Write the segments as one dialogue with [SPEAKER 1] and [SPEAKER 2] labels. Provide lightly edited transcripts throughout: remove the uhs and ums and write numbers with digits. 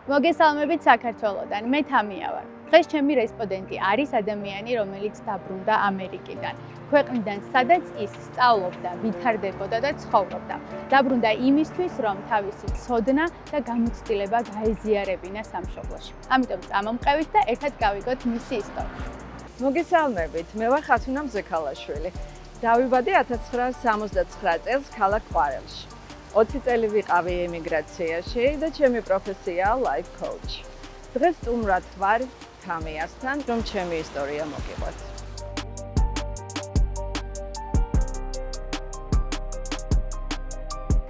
[SPEAKER 1] მოგესალმებით საქართველოდან, მე თამია ვარ. დღეს ჩემი რესპონდენტი არის ადამიანი, რომელიც დაბრუნდა ამერიკიდან. ქვეყნიდან, სადაც ის სწავლობდა, ვითარდებოდა და ცხოვრობდა. დაბრუნდა იმისთვის, რომ თავისი ცოდნა და გამოცდილება გაეზიარებინა სამშობლოში. ამიტომ წამომყევით და ერთად გავიგოთ მისი ისტორია.
[SPEAKER 2] მოგესალმებით, მე ვარ ხათუნა მზექალაშვილი. დავიბადე 1969 წელს ქალაქ ყვარელში. 20 წელი ვიყავი ემიგრაციაში და ჩემი პროფესიაა life coach. დღეს სტუმრად ვარ თამიასთან, რომ ჩემი ისტორია მოგიყვეთ.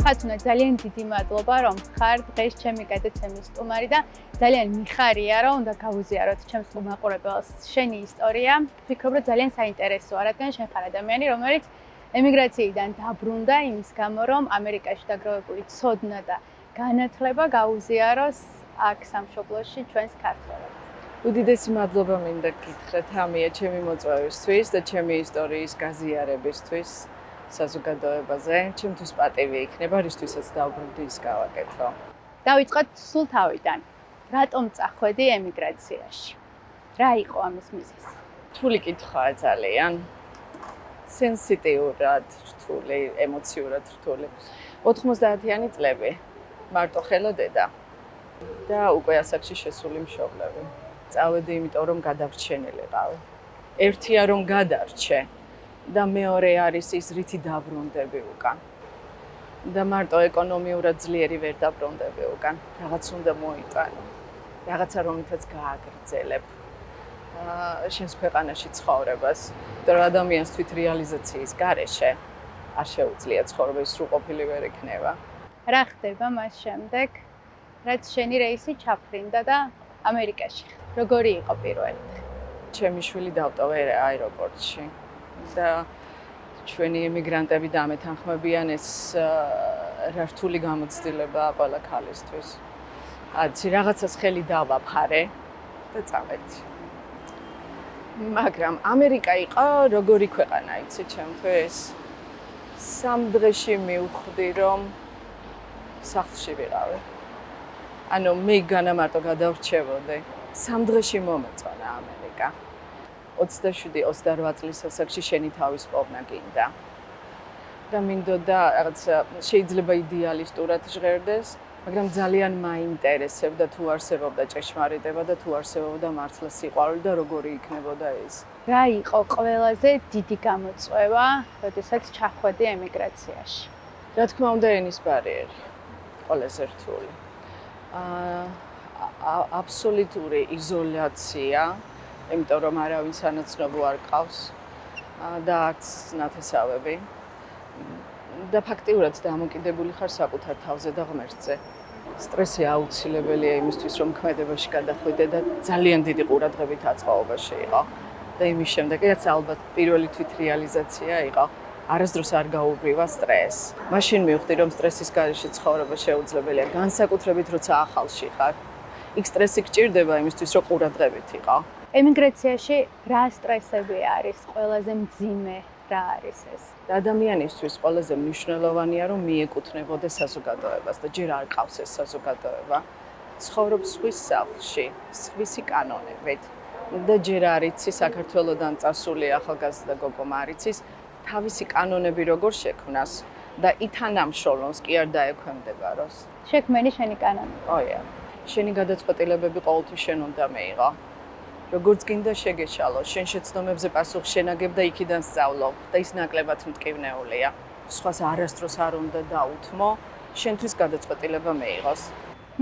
[SPEAKER 1] ხათუნა, ძალიან დიდი მადლობა, რომ ხარ დღეს ჩემი გადაცემის სტუმარი და ძალიან მიხარია, რომ უნდა გავუზიაროთ ჩემს მაყურებელს შენი ისტორია. ვფიქრობ, რომ ძალიან საინტერესოა, რადგან შენ ხარ ადამიანი, რომელიც ემიგრაციიდან დაბრუნდა იმის გამო, რომ ამერიკაში დაგროვებული ცოდნა და განათლება გაუზიაროს აქ სამშობლოში ჩვენს ქართველებს.
[SPEAKER 2] უდიდესი მადლობა მინდა გითხრათ თამია ჩემი მოწვევისთვის და ჩემი ისტორიის გაზიარებისთვის საზოგადოებაზე. ჩემთვის პატივი იქნება, რისთვისაც დავბრუნდი ის გავაკეთო.
[SPEAKER 1] დავიწყოთ სულ თავიდან. რატომ წახვედი ემიგრაციაში? რა იყო ამის მიზეზი?
[SPEAKER 2] რთული კითხვაა ძალიან. სენსიტიურად რთული, ემოციურად რთული. 90-იანი წლები. მარტო ხელა დედა და უკვე ასაკში შესული მშობლები. წავედი იმიტომ, რომ გადარჩენილიყავ. ერთია რომ გადარჩე და მეორე არის ის, რითი დაბრუნდები უკან. და მარტო ეკონომიურად ძლიერი ვერ დაბრუნდები უკან. რაღაც უნდა მოიტანო. რაღაცა რომელთაც გააგრძელებ. შენს ქვეყანაში ცხოვრებას, იმიტომ რომ ადამიანს თვითრეალიზაციის გარეშე არ შეუძლია ცხოვრება ის სრულყოფილი ვერ იქნება.
[SPEAKER 1] რა ხდება მას შემდეგ, რაც შენი რეისი ჩაფრინდა და ამერიკაში? როგორი იყო პირველი?
[SPEAKER 2] ჩემი შვილი დავტოვე აეროპორტში და ჩვენი ემიგრანტები დამეთანხმებიან ეს რა რთული გამოცდილებაა ყველა ქალისთვის. აცი რაღაცას ხელი დავაფარე და წავედი. მაგრამ ამერიკა იყო როგორი ქვეყანა, იცი ჩემთვის? 3 დღეში მივხვდი, რომ სახლში ვიყავი. ანუ მე განამარტო გადავრჩებოდი. 3 დღეში მომეწონა ამერიკა. 27-28 წლის ასაკში შენი თავის პოვნა გინდა. და მინდოდა რაღაც შეიძლება იდეალისტურად ჟღერდეს, მაგრამ ძალიან მაინტერესებდა თუ არსებობდა ჭეშმარიტება და თუ არსებობდა მართლა სიყვარული და როგორი იქნებოდა ეს.
[SPEAKER 1] რა იყო ყველაზე დიდი გამოწვევა, როდესაც ჩახვედი ემიგრაციაში?
[SPEAKER 2] რა თქმა უნდა, ენის ბარიერი. ყველაზე რთული. აბსოლუტური იზოლაცია, იმიტომ რომ არავინ სანაცნობო არ ყავს და არც ნათესავები. და ფაქტიურად დამოკიდებული ხარ საკუთარ თავზე და ღმერთზე. სტრესი აუცილებელია იმისთვის, რომ ქმედებაში გადახვიდე და ძალიან დიდი ყურადღებით აწყობობაში იყო. და იმის შემდეგ, რაც ალბათ პირველი თვითრეალიზაცია იყო, არასდროს არ გაუბრივა სტრესს. მაშინ მივხვდი, რომ სტრესის გარეშე ცხოვრება შეუძლებელია, განსაკუთრებით როცა ახალში ხარ. იქ სტრესი გჭირდება იმისთვის, რომ ყურადღებით იყო.
[SPEAKER 1] ემიგრაციაში რა სტრესები არის ყველაზე მძიმე? რა არის ეს?
[SPEAKER 2] ადამიანისთვის ყველაზე მნიშვნელოვანია, რომ მიეკუთვნებოდეს საზოგადოებას და ჯერ არ ყავს ეს საზოგადოება. ცხოვრობს სხვის სახლში, სხვისი კანონებით და ჯერ არ იცი საქართველოდან წასული ახალგაზრდა გოგო მარიცის თავისი კანონები როგორ შექმნას და ითანამშრომლოს კი არ დაექვემდებაროს.
[SPEAKER 1] შექმენი შენი კანონები.
[SPEAKER 2] ოია. შენი გადაწყვეტილებები ყოველთვის შენ უნდა მეიღო. როგორც გინდა შეგეშალო, შენ შეცდომებზე პასუხს შენაგებ და იქიდან სწავლობ და ის ნაკლებად მტკივნეულია. სხვას არასდროს არ უნდა დაუთმო, შენთვის გადაწყვეტილება მეიღოს.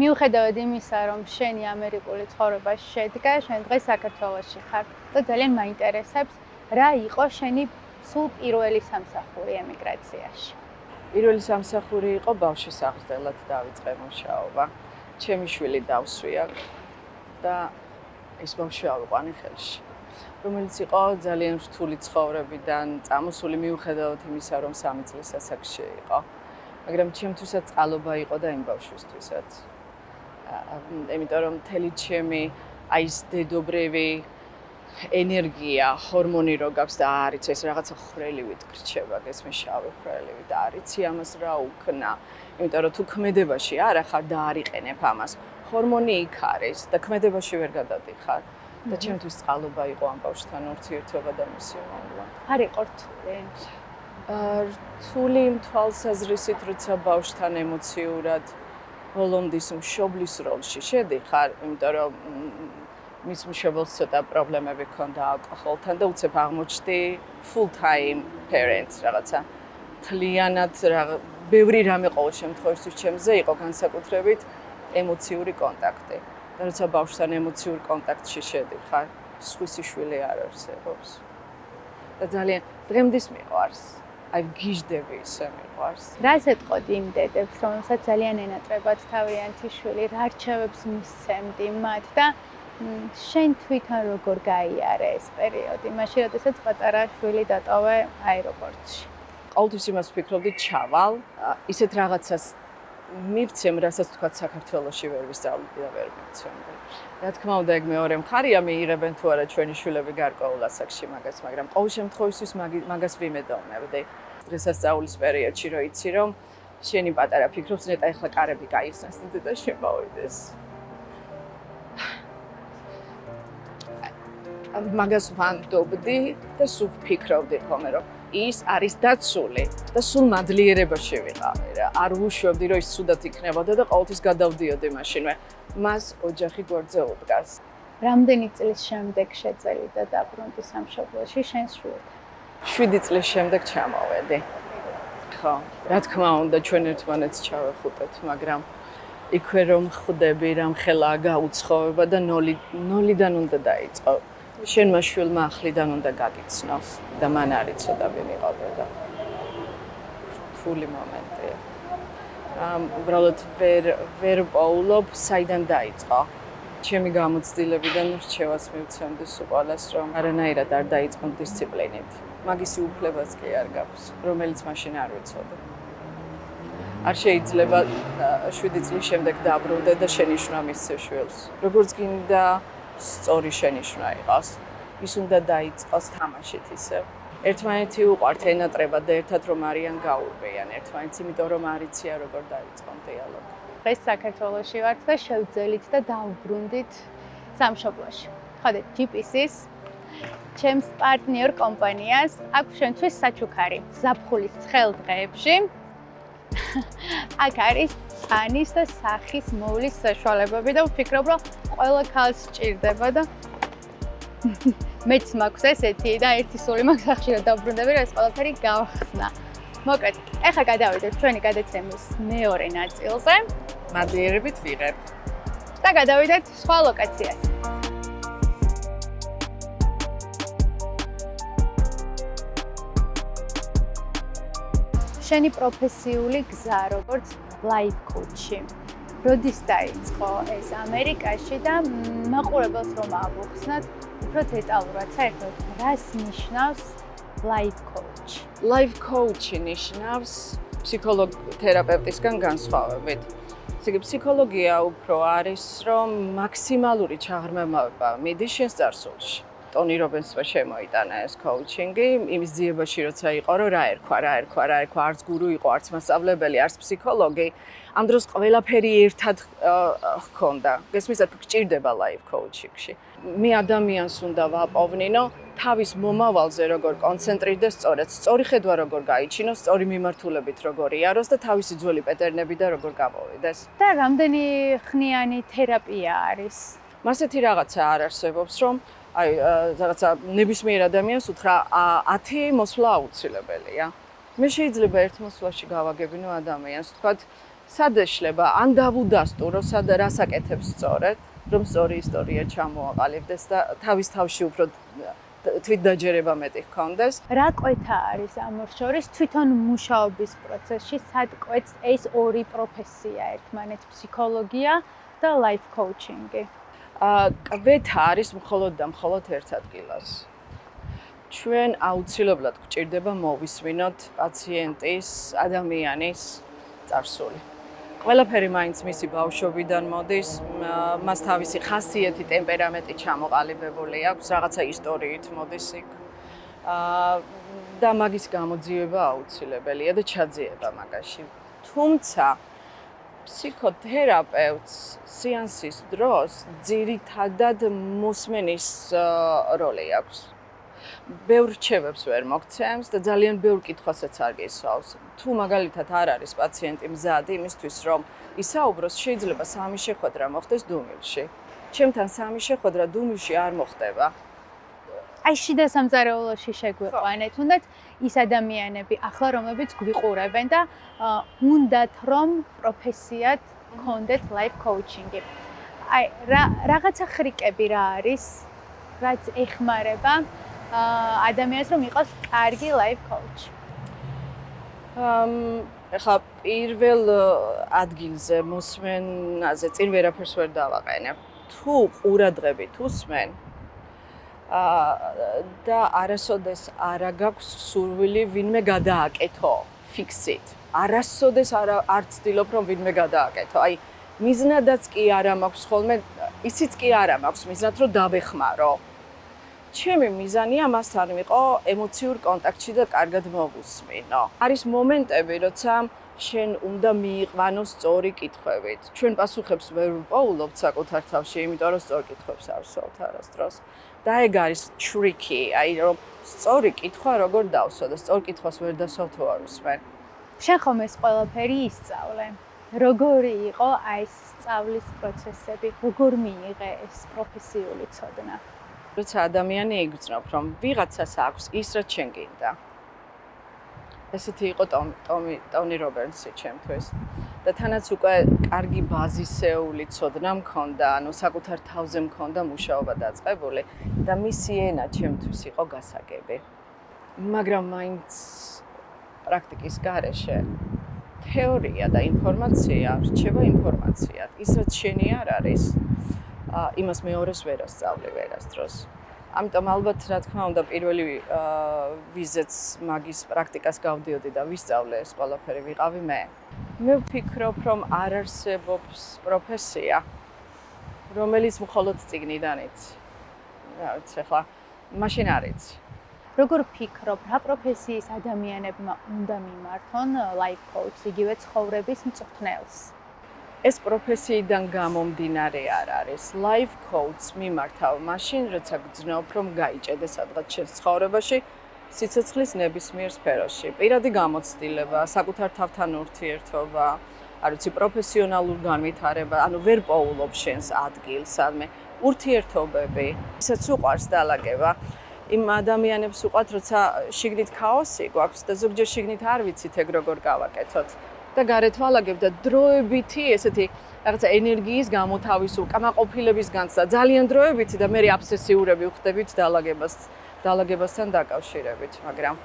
[SPEAKER 1] მიუხედავად იმისა, რომ შენი ამერიკული ცხოვრება შედგა, შენ დღეს საქართველოში ხარ და ძალიან მაინტერესებს, რა იყო შენი სულ პირველი სამსახური ემიგრაციაში?
[SPEAKER 2] პირველი სამსახური იყო ბავშვის აღზრდელად დავიწყე მუშაობა. ჩემი შვილი დავსვია და ეს ბავშვი ავიყვანი ხელში, რომელიც იყო ძალიან რთული ცხოვრებიდან წამოსული მიუხედავად იმისა, რომ 3 წლის ასაკში იყო. მაგრამ ჩემთვისაც წყალობა იყო და იმ ბავშვისთვისაც. იმიტომ რომ მთელი ჩემი აი ეს დედობრივი ენერგია, ჰორმონი რო გაქვს და არიცი ეს რაღაცა ხრელივით გრჩება, გესმე შავი ხრელივი და არიცი ამას რა უქნა. იმიტომ რომ თუ ქმედებაში არა ხარ და არ იყენებ ამას, ჰორმონი იქ არის და ქმედებაში ვერ გადადიხარ და ჩემთვის წყალობა იყო ამ ბავშვთან ურთიერთობა და მისი მოვლა.
[SPEAKER 1] არ იყო რთული.
[SPEAKER 2] რთული იმ თვალსაზრისით, როცა ბავშვთან ემოციურად ბოლომდის მშობლის როლში შედიხარ, იმიტომ რომ მის მშობელს ცოტა პრობლემები ჰქონდა ალკოჰოლთან და უცებ აღმოჩნდი full time parents რაღაცა. თლიანად ბევრი რამე ყოველ შემთხვევაში ჩემზე იყო განსაკუთრებით ემოციური კონტაქტი. და როცა ბავშვთან ემოციურ კონტაქტში შედიხარ, სხვისი შვილი არ არსებობს. და ძალიან დღემდის მიყვარს. აი გიჟდები ისე მიყვარს.
[SPEAKER 1] რას ეთყოდი იმ დედებს, რომელსაც ძალიან ენატრებათ თავიანთი შვილი, რა რჩევებს მისცემდი მათ და შენ თვითონ როგორ გაიარე ეს პერიოდი, მაშინ როდესაც პატარა შვილი დატოვე აეროპორტში.
[SPEAKER 2] ყოველთვის იმას ვფიქრობდი, ჩავალ, ისეთ რაღაცას მივცემ, რასაც თქვა საქართველოში ვერ ვისწავლდი და ვერ მივცემდი. რა თქმა უნდა, ეგ მეორე მხარია, მიიღებენ თუ არა ჩვენი შვილები გარკვეულ ასაკში მაგას, მაგრამ ყოველ შემთხვევაში მაგას ვიმედოვნებდი. დღესასწაულის პერიოდში რო იცი, რომ შენი პატარა ფიქრობს, ნეტა ეხლა კარები გაიხსნას და დედა შემოვიდეს. მაგას ვანდობდი და სულ ვფიქრობდი ხოლმე, რომ ის არის დაცული და სულ მადლიერებაში ვიყავი რა. არ ვუშვებდი, რომ ის ცუდად იქნებოდა და ყოველთვის გადავდიოდი მაშინვე. მას ოჯახი გვერდზე უდგას.
[SPEAKER 1] რამდენი წლის შემდეგ შეწელი და დაბრუნდი სამშობლოში შენს შვილთან?
[SPEAKER 2] 7 წლის შემდეგ ჩამოვედი. ხო, რა თქმა უნდა, ჩვენ ერთმანეთს ჩავეხუტეთ, მაგრამ იქვე რომ ხვდები, რამ ხელაა გაუცხოვება და ნოლიდან უნდა დაიწყო. შენმა შვილმა ახლიდან უნდა გაგიცნოს და მან არ იცოდა ვინ იყავდა და რთული მომენტია. უბრალოდ ვერ პოულობ, საიდან დაიწყო. ჩემი გამოცდილებიდან რჩევას მივცემდი სულ ყველას, რომ არანაირად არ დაიწყო დისციპლინით. მაგისი უფლებაც კი არ გაქვს, რომელიც მაშინ არ ვიცოდი. არ შეიძლება 7 წლის შემდეგ დაბრუნდე და შენიშვნა მისცე შვილს. როგორც გინდა სწორი შენიშვნა იყოს. ის უნდა დაიწყოს თამაშით ისევ. ერთმანეთი უყვართ ენატრება და ერთად რომ არიან გაურბიან ერთმანეთს, იმიტომ რომ არ იციან როგორ დაიწყონ დიალოგი.
[SPEAKER 1] დღეს საქართველოში ვართ და შევძელით და დავბრუნდით სამშობლოში. ხოდეთ GPS-ის ჩემს პარტნიორ კომპანიას აქვს შენთვის საჩუქარი ზაფხულის ცხელ დღეებში. აქ არის ანის და სახის მოვლის საშუალებები და ვფიქრობ, რომ ყველა ქალს სჭირდება და მეც მაქვს ესეთი და ერთი სული მაქვს ხშირად დავბრუნდები, რომ ეს ყველაფერი გავხსნა. მოკლედ, ეხლა გადავიდეთ ჩვენი გადაცემის მეორე ნაწილზე.
[SPEAKER 2] მადლიერებით ვიღებ.
[SPEAKER 1] და გადავიდეთ სხვა ლოკაციაზე. შენი პროფესიული გზა როგორც life coach-ი. როდის დაიწყო ეს ამერიკაში და მაყურებელს რომ ავუხსნათ, უფრო დეტალურად საერთოდ რას ნიშნავს life coach?
[SPEAKER 2] Life coach-ი ნიშნავს ფსიქოლოგ-თერაპევტისგან განსხვავებით. ესე ფსიქოლოგია უფრო არის, რომ მაქსიმალური ჩაღრმავება მიდის შენ წარსულში. ტონი რობინსმა შემოიტანა ეს coaching-ი, იმის ძიებაში როცა იყო, რომ რა ერქვა, არც გურუ იყო, არც მასწავლებელი, არც ფსიქოლოგი. ამ დროს ყველაფერი ერთად ჰქონდა. გესმისათ, გჭირდება life coaching-ში. მე ადამიანს უნდა ვაპოვნინო თავის მომავალზე როგორ კონცენტრირდეს სწორად, სწორი ხედვა როგორ გაიჩინოს, სწორი მიმართულებით როგორ იაროს და თავისი ძველი პეტერნები და როგორ გამოვიდეს.
[SPEAKER 1] და რამდენი ხნიანი თერაპია არის?
[SPEAKER 2] მასეთი რაღაცა არ არსებობს, რომ აი რაღაცა ნებისმიერ ადამიანს უთხრა 10 მოსვლა აუცილებელია. მე შეიძლება ერთ მოსვლაში გავაგებინო ადამიანს, თქვათ, სად ეშლება, ან დავუდასტურო, სად რას აკეთებს სწორედ, რომ სწორი ისტორია ჩამოაყალიბდეს და თავის თავში უფრო თვითდაჯერება მეტი ჰქონდეს.
[SPEAKER 1] რა კვეთა არის ამ შორის თვითონ მუშაობის პროცესში, სად კვეთს ეს ორი პროფესია ერთმანეთს, ფსიქოლოგია და life coaching-ი?
[SPEAKER 2] კვეთა არის მხოლოდ და მხოლოდ ერთ ადგილას. ჩვენ აუცილებლად გვჭირდება მოვისმინოთ პაციენტის, ადამიანის წარსული. ყველაფერი მაინც მისი ბავშვობიდან მოდის, მას თავისი ხასიათი, ტემპერამენტი ჩამოყალიბებული აქვს, რაღაცა ისტორიით მოდის იქ. და მაგის გამოძიება აუცილებელია და ჩაძიება მაგაში. თუმცა ფსიქოთერაპევტს სეანსის დროს ძირითადად მოსმენის როლი აქვს. ბევრ რჩევებს ვერ მოგცემს და ძალიან ბევრ კითხვასაც არ გისვავს. თუ მაგალითად არ არის პაციენტი მზად იმისთვის, რომ ისაუბროს, შეიძლება სამი შეხვედრა მოხდეს დუმილში. ჩემთან სამი შეხვედრა დუმილში არ მოხდება.
[SPEAKER 1] აი შიდა სამზარეულოში შეგვიყვანეთ, თუნდაც ის ადამიანები ახლა რომლებიც გვიყურებენ და უნდათ რომ პროფესიად გქონდეთ life coaching-ი. აი რაღაცა ხრიკები რა არის, რაც ეხმარება ადამიანს რომ იყოს კარგი life coach.
[SPEAKER 2] ეხლა პირველ ადგილზე მოსმენაზე წინ ვერაფერს ვერ დავაყენებ. თუ ყურადღებით უსმენ და არასოდეს არ გაქვს სურვილი ვინმე გადააკეთო ფიქსით. არასოდეს არ ცდილობ რომ ვინმე გადააკეთო. აი მიზნადაც კი არა მაქვს ხოლმე, ისიც კი არა მაქვს მიზნად რომ დავეხმარო. ჩემი მიზანია მასთან ვიყო ემოციურ კონტაქტში და კარგად მოვუსმინო. არის მომენტები, როცა შენ უნდა მიიყვანო სწორი კითხვებით. ჩვენ პასუხებს ვერ ვპოულობთ საკუთარ თავში, იმიტომ რომ სწორ კითხვებს არ ვსვათ არასდროს. და ეგ არის tricky, აი რომ სწორი კითხვა როგორ დავსვა და სწორ კითხვას ვერ დასვავ თუ არ უსმენ.
[SPEAKER 1] შენ ხომ ეს ყველაფერი ისწავლე? როგორი იყო აი ეს სწავლის პროცესები? როგორ მიიღე ეს პროფესიული ცოდნა?
[SPEAKER 2] როცა ადამიანი იგრძნობს, რომ ვიღაცას აქვს ის, რაც შენ გინდა. ესეთი იყო ტონი რობერტსი ჩემთვის. და თანაც უკვე კარგი ბაზისეული ცოდნა მქონდა, ანუ საკუთარ თავზე მქონდა მუშაობა დაწყებული და მისი ენა ჩემთვის იყო გასაგები. მაგრამ მაინც პრაქტიკის გარეშე თეორია და ინფორმაცია რჩება ინფორმაციად. ის რაც შენი არ არის, იმას მეორეს ვერ ასწავლი ვერასდროს. ამიტომ ალბათ რა თქმა უნდა პირველი ვიზეც მაგის პრაქტიკას გავდიოდი და ვისწავლე ეს ყველაფერი ვიყავი მე. მე ვფიქრობ, რომ არ არსებობს პროფესია, რომელიც მხოლოდ წიგნიდან იცი. რა ვიცი, ახლა მაშინ არ იცი.
[SPEAKER 1] როგორ ვფიქრობ, რა პროფესიის ადამიანებმა უნდა მიმართონ life coach, იგივე ცხოვრების მწვრთნელს?
[SPEAKER 2] ეს პროფესიიდან გამომდინარე არ არის. life coach მიმართავ მაშინ, როცა გძნობ, რომ გაიჭედე სადღაც შენ ცხოვრებაში სიცოცხლის ნებისმიერ სფეროში. პირადი გამოცდილება, საკუთარ თავთან ურთიერთობა, არ ვიცი, პროფესიონალურ განვითარება, ანუ ვერ პოულობ შენს ადგილს, სადმე ურთიერთობები, ისაც უყვარს დალაგება. იმ ადამიანებს უყვართ, როცა შიგნით ქაოსი გვაქვს და ზოგჯერ შიგნით არ ვიცით ეგ როგორ გავაკეთოთ. და გარეთ ვალაგებ და დროებითი ესეთი რაღაცა ენერგიის გამოთავისუფლება, კამაყოფილების განცდა, ძალიან დროებითი და მე აბსესიურები ვხდებით დალაგებასთან დაკავშირებით, მაგრამ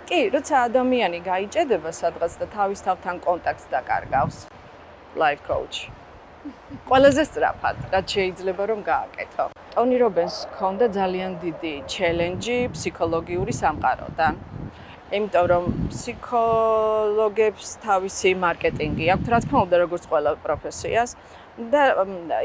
[SPEAKER 2] კი, როცა ადამიანი გაიჭედება სადღაც და თავის თავთან კონტაქტს დაკარგავს, life coach. ყველაზე სწრაფად, რაც შეიძლება რომ გააკეთო. ტონი რობენს ჰქონდა ძალიან დიდი ჩელენჯი ფსიქოლოგიური სამყაროდან. იმიტომ რომ ფსიქოლოგებს თავისი მარკეტინგი აქვს, რა თქმა უნდა, როგორც ყველა პროფესიას და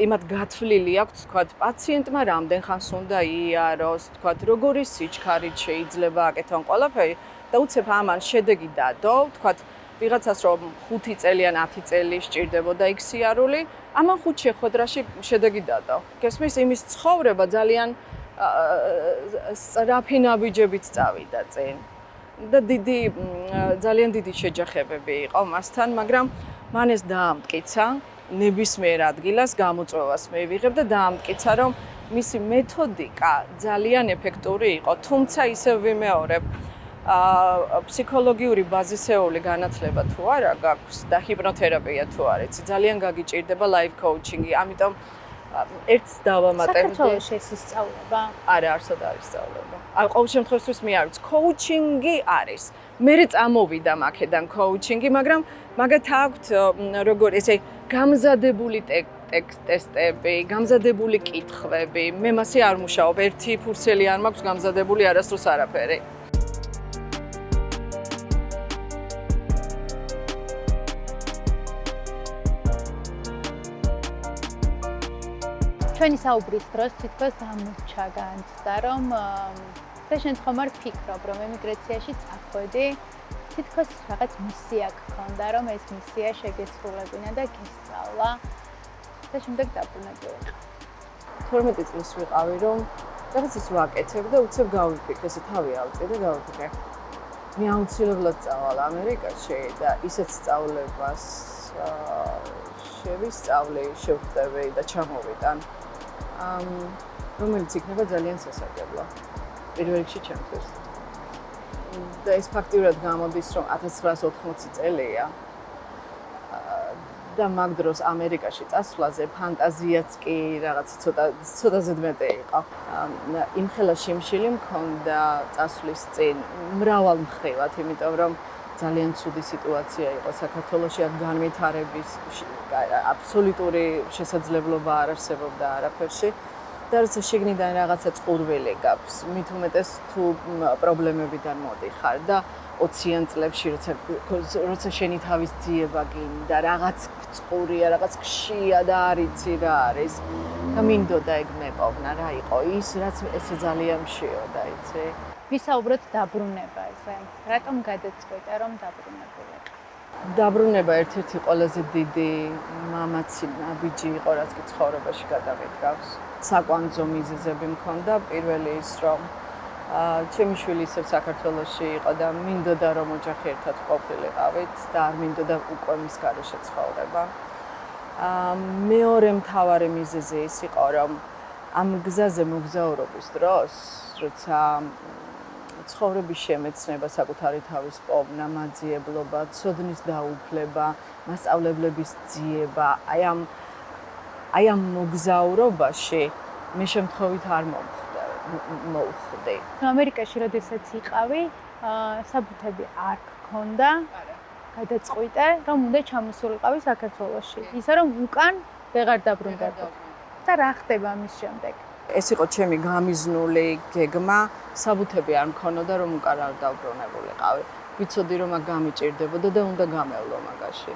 [SPEAKER 2] იმათ გათვლილი აქვს, თქვათ, პაციენტმა რამდენ ხანს უნდა იაროს, თქვათ, როგორი სიჩქარით შეიძლება აკეთონ ყველაფერი და უცებ ამან შედეგი დადო, თქვათ, ვიღაცას რომ 5 წელი ან 10 წელი სჭირდებოდა იქ სიარული, ამან 5 შეხვედრაში შედეგი დადო. გესმის, იმის ცხოვრება ძალიან სწრაფი ნაბიჯებით წავიდა წინ. და ძალიან დიდი შეჯახებები იყო მასთან, მაგრამ მან ეს დაამტკიცა, ნებისმიერ ადგილას გამოწვევას მე ვიღებ და დაამტკიცა, რომ მისი მეთოდიკა ძალიან ეფექტური იყო, თუმცა ისევ ვიმეორებ, ფსიქოლოგიური ბაზისეული განათლება თუ არა გაქვს და ჰიპნოთერაპია თუ არ იცი, ძალიან გაგიჭირდება life coaching-ი, ამიტომ ერთს დავამატებ.
[SPEAKER 1] საქართველოში ეს ისწავლება?
[SPEAKER 2] არა, არსად არ ისწავლება. ყოველ შემთხვევაში მე არ ვიცი, coaching-ი არის. მე წამოვიდა მაქედან coaching-ი, მაგრამ მაგათ აქვთ როგორ ესე გამზადებული ტესტები, გამზადებული კითხვები. მე მასე არ მუშაობ, ერთი ფურცელი არ მაქვს გამზადებული არასდროს არაფერი.
[SPEAKER 1] ჩვენი საუბრის დროს თითქოს დამურჩა განცდა, რომ და შენ ხომ არ ფიქრობ, რომ ემიგრაციაში წახვედი თითქოს რაღაც მისია გქონდა, რომ ეს მისია შეგესრულებინა და გისწავლა და შემდეგ დაბრუნებული ვიყავ.
[SPEAKER 2] 12 წლის ვიყავი, რომ რაღაც ის ვაკეთებ და უცებ გავიფიქრე, ესე თავი ავწე და გავიფიქრე. მე აუცილებლად წავალ ამერიკაში და ისეთ სწავლებას შევისწავლე, შევხვდები და ჩამოვიტან. რომელიც იქნება ძალიან სასარგებლო. პირველ რიგში ჩემთვის. და ეს ფაქტიურად გამოდის, რომ 1980 წელია. და მაგ დროს ამერიკაში წასვლაზე ფანტაზიაც კი რაღაც ცოტა ზედმეტი იყო. იმხელა შიმშილი მქონდა წასვლის წინ მრავალ მხრივად, იმიტომ რომ ძალიან ცუდი სიტუაცია იყო საქართველოში, აქ განვითარების აბსოლუტური შესაძლებლობა არ არსებობდა არაფერში. და როცა შიგნიდან რაღაცა წყურვილი გაქვს, მით უმეტეს თუ პრობლემებიდან მოდიხარ და 20-იან წლებში როცა შენი თავის ძიება გინდა, რაღაც წყურია, რაღაც ქშია და არ იცი რა არის და მინდოდა ეგ მეპოვნა რა იყო ის, რაც ესე ძალიან მშიოდა, იცი?
[SPEAKER 1] ვისაუბროთ დაბრუნებაზე. რატომ გადაწყვეტა რომ დაბრუნებულიყო?
[SPEAKER 2] დაბრუნება ერთ-ერთი ყველაზე დიდი მამაცი ნაბიჯი იყო, რაც კი ცხოვრებაში გადავიდგავს. საკვანძო მიზეზები მქონდა, პირველი ის რომ ჩემი შვილი ისევ საქართველოში იყო და მინდოდა რომ ოჯახი ერთად ყოფილიყავით და არ მინდოდა უკვე მის გარეშე ცხოვრება. მეორე მთავარი მიზეზი ის იყო რომ ამ გზაზე მოგზაურობის დროს, როცა ცხოვრების შემეცნება, საკუთარი თავის პოვნა, მაძიებლობა, ცოდნის დაუფლება, მასწავლებლების ძიება, აი ამ მოგზაურობაში მე შემთხვევით არ მოვხვდი.
[SPEAKER 1] ამერიკაში როდესაც იყავი, საბუთები არ გქონდა. გადაწყვიტე, რომ უნდა ჩამოსულიყავი საქართველოში. ისა რომ უკან ვეღარ დაბრუნდებოდი. და რა ხდება ამის შემდეგ?
[SPEAKER 2] ეს იყო ჩემი გამიზნული გეგმა, საბუთები არ მქონოდა რომ უკან არ დავბრუნებულიყავი. ვიცოდი რომ აქ გამიჭირდებოდა და უნდა გამევლო მაგაში.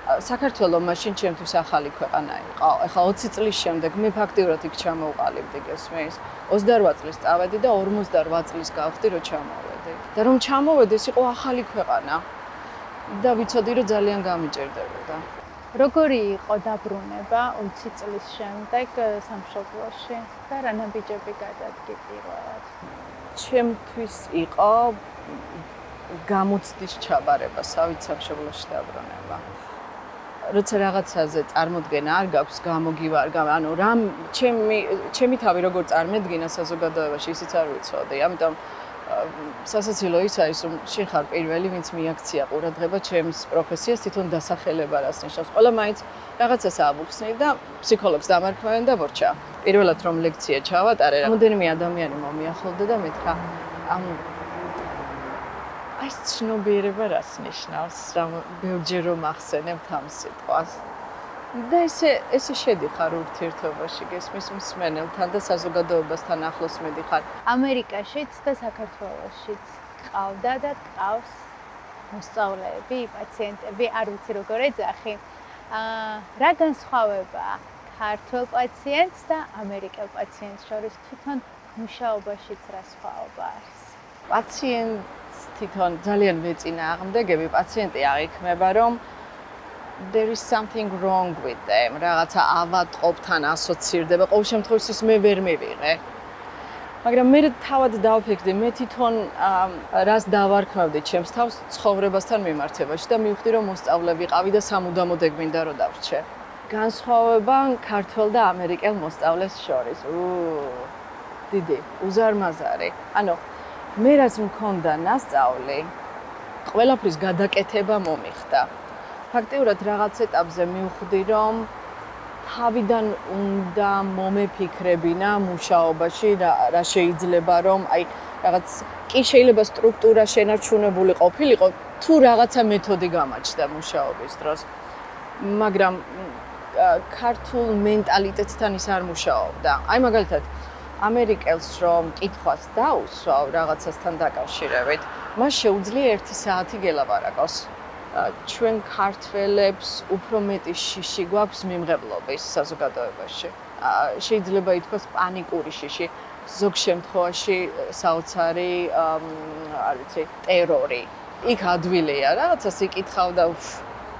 [SPEAKER 2] საქართველო მაშინ ჩემთვის ახალი ქვეყანა იყო. ეხლა 20 წლის შემდეგ მე ფაქტიურად იქ ჩამოვყალიბდი, გესმის? 28 წლის წავედი და 58 წლის გავხდი რომ ჩამოვედი. და რომ ჩამოვედი, ეს იყო ახალი ქვეყანა. და ვიცოდი რომ ძალიან გამიჭირდებოდა.
[SPEAKER 1] როგორი იყო დაბრუნება 20 წლის შემდეგ სამშობლოში და რა ნაბიჯები გადადგე პირველად?
[SPEAKER 2] ჩემთვის იყო გამოცდის ჩაბარება, სავით სამშობლოში დაბრუნება. როცა რაღაცაზე წარმოდგენა არ გაქვს, გამოგივარგა, ანუ რამ ჩემი თავი როგორ წარმოედგინა საზოგადოებაში, ისიც არ ვიცოდი. ამიტომ სასაცილო ის არის, რომ შენ ხარ პირველი, ვინც მიაქცია ყურადღება ჩემს პროფესიას, თვითონ დასახელება რას ნიშნავს. ყველა მაინც რაღაცას აღვხსნი და ფსიქოლოგს დამარხვევენ და მორჩა. პირველად რომ ლექცია ჩავატარე, რამდენიმე ადამიანი მომიახლოვდა და მეთქა აი ცნობიერება რას ნიშნავს, რომ ბევრჯერ რომ ახსენებთ ამ სიტყვას. და ესე შედიხარ ურთიერთობაში, გესმის მსმენელთან და საზოგადოებასთან ახლოს მედიხარ.
[SPEAKER 1] ამერიკაშიც და საქართველოშიც ყავდა და ყავს მოსწავლეები, პაციენტები, არ ვიცი როგორ ეძახი. რა განსხვავებაა ქართველ პაციენტს და ამერიკელ პაციენტს შორის თვითონ მუშაობაშიც რა სხვაობა არის?
[SPEAKER 2] პაციენტს თვითონ ძალიან მეწინააღმდეგები, პაციენტი აღიქმება, რომ there is something wrong with them. რაღაცა ავადმყოფთან ასოცირდება. ყოველ შემთხვევაში მე ვერ მივიღე. მაგრამ მე თავად დავფიქრდი, მე თვითონ რას დავარქმევდი ჩემს თავს ცხოვრებასთან მიმართებაში და მივხვდი რომ მოსწავლე ვიყავი და სამუდამოდ ეგ მინდა რომ დავრჩე. განსხვავება ქართველ და ამერიკელ მოსწავლეს შორის. დიდი, უზარმაზარი. ანუ მე რაც მქონდა ნასწავლი, ყველაფრის გადაკეთება მომიხდა. ფაქტიურად რაღაც ეტაპზე მივხვდი, რომ თავიდან უნდა მომეფიქრებინა მუშაობაში რა შეიძლება რომ აი რაღაც კი შეიძლება სტრუქტურა შენარჩუნებული ყოფილიყო, თუ რაღაცა მეთოდი გამაჩნდა მუშაობის დროს. მაგრამ ქართულ მენტალიტეტთან ის არ მუშაობდა. აი მაგალითად ამერიკელს რომ კითხვას დაუსვავ რაღაცასთან დაკავშირებით, მას შეუძლია 1 საათი გელაპარაკოს. ჩვენ ქართველებს უფრო მეტი შიში გვაქვს მიმღებლობის საზოგადოებაში. შეიძლება ითქვას პანიკური შიში, ზოგ შემთხვევაში საოცარი, არ ვიცი, ტერორი. იქ ადვილია, რაღაცას იკითხავ და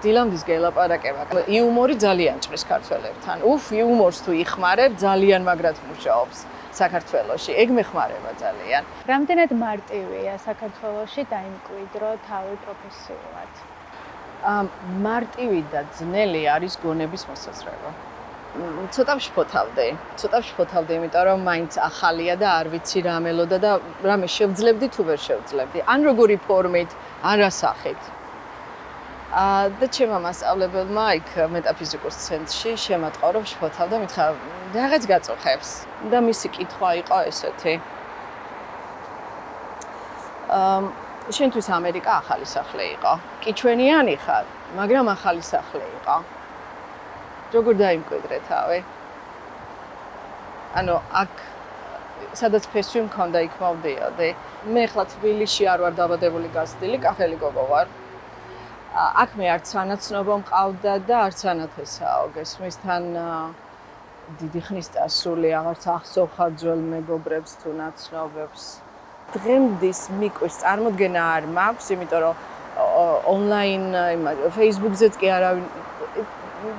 [SPEAKER 2] დილამდის გელაპარაკება. იუმორი ძალიან ჭრის ქართველებთან. იუმორს თუ იხმარებ, ძალიან მაგრად მუშაობს საქართველოში. ეგ მეხმარება ძალიან.
[SPEAKER 1] რამდენად მარტივია საქართველოში დაიმკვიდრო თავი პროფესიულად?
[SPEAKER 2] მარტივი და ძნელი არის გონების მოსაზრება. ცოტა ვშფოთავდი, იმიტომ რომ მაინც ახალია და არ ვიცი რა მელოდა და რამე შევძლებდი თუ ვერ შევძლებდი. ან როგორი ფორმით, ან რა სახით. და ჩემმა მასწავლებელმა იქ მეტაფიზიკურ ცენტრში შემატყო რომ ვშფოთავ და მითხრა რაღაც გაწუხებს და მისი კითხვა იყო ესეთი. შენთვის ამერიკა ახალი სახლი იყო. კი ჩვენიანი ხარ, მაგრამ ახალი სახლი იყო. როგორ დაიმკვიდრე თავი? ანუ აქ სადაც ფესვი მქონდა იქ მოვდიოდი. მე ხლა თბილისში არ ვარ დაბადებული გაზრდილი, კახელი გოგო ვარ. აქ მე არც სანაცნობო მყავდა და არც ანათესაო გესმისთან დიდი ხნის წასული, აღარც ახსოვხარ ძველ მეგობრებს თუ ნაცნობებს. დღემდის მიკვის წარმოდგენა არ მაქვს, იმიტომ რომ ონლაინ Facebook-ზეც კი არავინ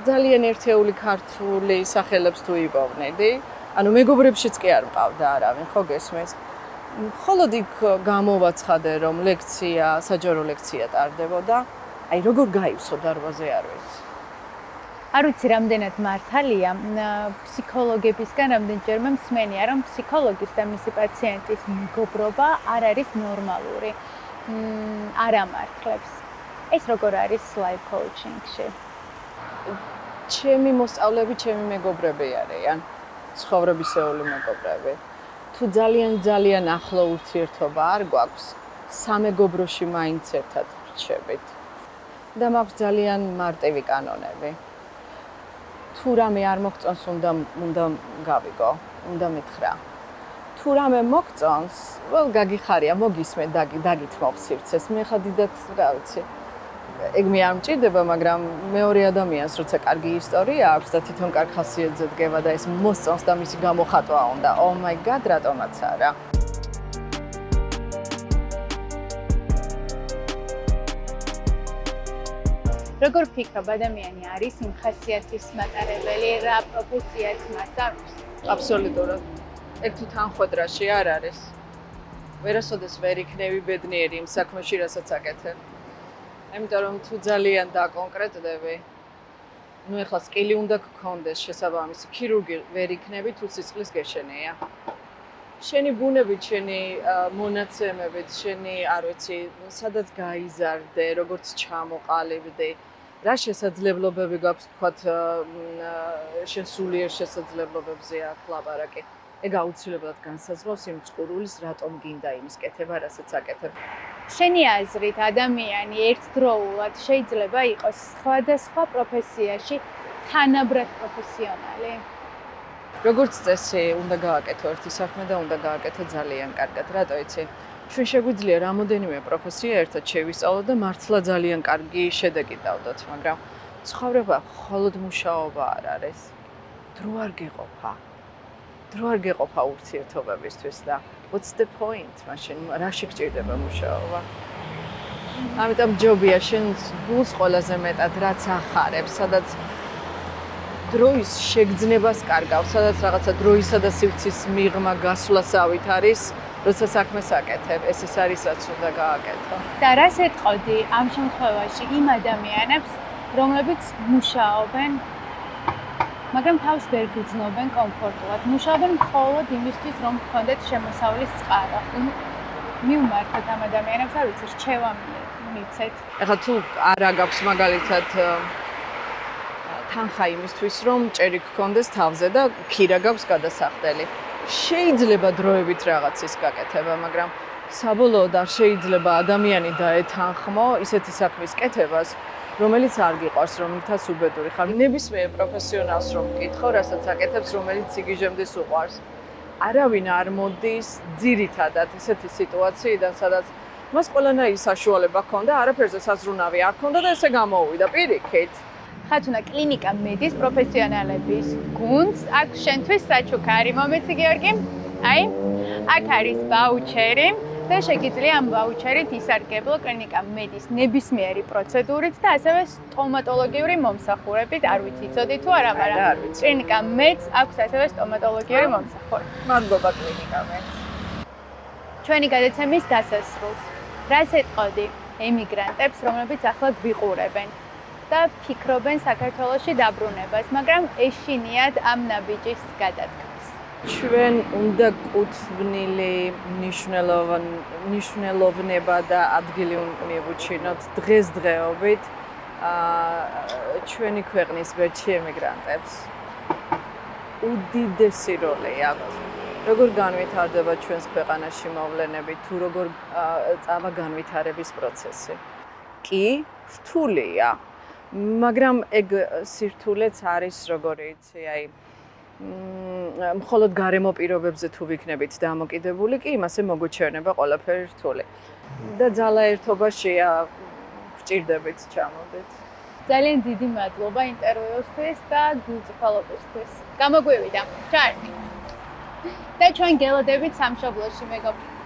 [SPEAKER 2] ძალიან ერთეული ქართული სახელებს თუ იპოვნედი. ანუ მეგობრებშიც კი არ მყავდა არავინ, ხო გესმის? მხოლოდ იქ გამოვაცხადე რომ ლექცია, საჯარო ლექცია ტარდებოდა. აი როგორ გაივსო დარბაზე არ ვიცი.
[SPEAKER 1] არ ვიცი რამდენად მართალია, ფსიქოლოგებისგან რამდენჯერმე მსმენია, რომ ფსიქოლოგის და მისი პაციენტის მეგობრობა არ არის ნორმალური. არ ამართლებს. ეს როგორ არის life coaching-ში?
[SPEAKER 2] ჩემი მოსწავლეები, ჩემი მეგობრები არიან, ცხოვრებისეული მეგობრები. თუ ძალიან ახლო ურთიერთობა არ გვაქვს, სამეგობროში მაინც ერთად ვრჩებით. და მაქვს ძალიან მარტივი კანონები. თუ რამე არ მოგწონს, უნდა გავიგო, უნდა მითხრა. თუ რამე მოგწონს, გაგიხარია, მოგისმე, დაგითმობ სივრცეს. მე ხა დიდად, რა ვიცი. ეგ მე არ მჭირდება, მაგრამ მეორე ადამიანს როცა კარგი ისტორია აქვს და თვითონ კარგ ხასიათზე დგება და ეს მოსწონს და მისი გამოხატვა უნდა. Oh my god, რატომაც არა.
[SPEAKER 1] როგორ ფიქრობ, ადამიანი არის იმ ხასიათის მატარებელი, რა პროფესიაც მას აქვს?
[SPEAKER 2] აბსოლუტურად. ეგ თუ თანხმედრაში არ არის. ვერასოდეს ვერ იქნები ბედნიერი იმ საქმეში, რასაც აკეთებ. იმიტომ რომ თუ ძალიან დაკონკრეტდები, ეხლა სკილი უნდა გქონდეს შესაბამისი, ქირურგი ვერ იქნები თუ სისხლის გეშენია. შენი ბუნებით, შენი მონაცემებით, შენი, არ ვიცი, სადაც გაიზარდე, როგორც ჩამოყალიბდი, რა შესაძლებლობები გაქვს, თქვათ, შენ სულიერ შესაძლებლობებზე აქ ლაპარაკი. ეგ აუცილებლად განსაზღვრავს იმ წყურულის რატომ გინდა იმის კეთება, რასაც აკეთებ.
[SPEAKER 1] შენი აზრით ადამიანი ერთდროულად შეიძლება იყოს სხვადასხვა პროფესიაში თანაბრად პროფესიონალი?
[SPEAKER 2] როგორც წესი, უნდა გააკეთო ერთი საქმე და უნდა გააკეთო ძალიან კარგად. რატო იცი? ჩვენ შეგვიძლია რამოდენიმე პროფესია ერთად შევისწავლოთ და მართლა ძალიან კარგი შედეგი დავდოთ, მაგრამ ცხოვრება მხოლოდ მუშაობა არ არის. დრო არ გეყოფა. დრო არ გეყოფა ურთიერთობებისთვის და what's the point? მაშინ რა შეგჭირდება მუშაობა? ამიტომ ჯობია შენ გულს ყველაზე მეტად რაც ახარებს, სადაც დროის შეგრძნებას კარგავს, სადაც რაღაცა დროისა და სივრცის მიღმა გასვლასავით არის, როცა საქმეს აკეთებ, ეს არის რაც უნდა გააკეთო.
[SPEAKER 1] და რას ეტყოდი ამ შემთხვევაში იმ ადამიანებს, რომლებიც მუშაობენ, მაგრამ თავს ვერ გრძნობენ კომფორტულად. მუშაობენ მხოლოდ იმისთვის, რომ გქონდეთ შემოსავლის წყარო. მივმართოთ ამ ადამიანებს, არ ვიცი, რჩევა მიცეთ.
[SPEAKER 2] ეხლა თუ არა გაქვს მაგალითად თანხა იმისთვის, რომ ჭერი გქონდეს თავზე და ქირა გაქვს გადასახდელი. შეიძლება დროებით რაღაცის გაკეთება, მაგრამ საბოლოოდ არ შეიძლება ადამიანი დაეთანხმო ისეთი საქმის კეთებას, რომელიც არ გიყვარს, რომელთაც უბედური ხარ. ნებისმიერ პროფესიონალს რომ მკითხო, რასაც აკეთებს, რომელიც სიგიჟემდეს უყვარს. არავინ არ მოდის ძირითადად ისეთი სიტუაციიდან, სადაც მას ყველანაირი საშუალება ჰქონდა, არაფერზე საზრუნავი არ ჰქონდა და ესე გამოუვიდა პირიქით.
[SPEAKER 1] ხათუნა კლინიკა მედის პროფესიონალების გუნდს აქვს შენთვის საჩუქარი. მომეცი გიორგი? აი, აქ არის ბაუჩერი. და შეგიძლია ამ ვაუჩერით ისარგებლო კლინიკა მედის ნებისმიერი პროცედურით და ასევე სტომატოლოგიური მომსახურებით, არ ვიცი იცოდი თუ არა, მაგრამ კლინიკა მედს აქვს ასევე სტომატოლოგიური მომსახურება.
[SPEAKER 2] მადლობა კლინიკა მედს.
[SPEAKER 1] ჩვენი გადაცემის დასასრულს რას ეტყოდი ემიგრანტებს, რომლებიც ახლა გვიყურებენ და ფიქრობენ საქართველოში დაბრუნებას, მაგრამ ეშინიათ ამ ნაბიჯის გადადგმას.
[SPEAKER 2] ჩვენ უნდა კუთვნილი მნიშვნელოვნება და ადგილი მივუჩინოთ დღესდღეობით ჩვენი ქვეყნის ბედში ემიგრანტებს. უდიდესი როლი აქვს. როგორ განვითარდება ჩვენს ქვეყანაში მოვლენები, თუ როგორ წავა განვითარების პროცესი. კი, რთულია. მაგრამ ეგ სირთულეც არის, როგორი იცი, აი მხოლოდ გარემო პირობებზე თუ ვიქნებით დამოკიდებული, კი იმასე მოგვიჩვენება ყველაფერი რთული. და ძალა ერთობაშია, გვჭირდებით ჩამოდეთ.
[SPEAKER 1] ძალიან დიდი მადლობა ინტერვიუსთვის და გულწრფელობისთვის. გამოგვივიდა. ჩაი. და ჩვენ გელოდებით სამშობლოში, მეგობრებო.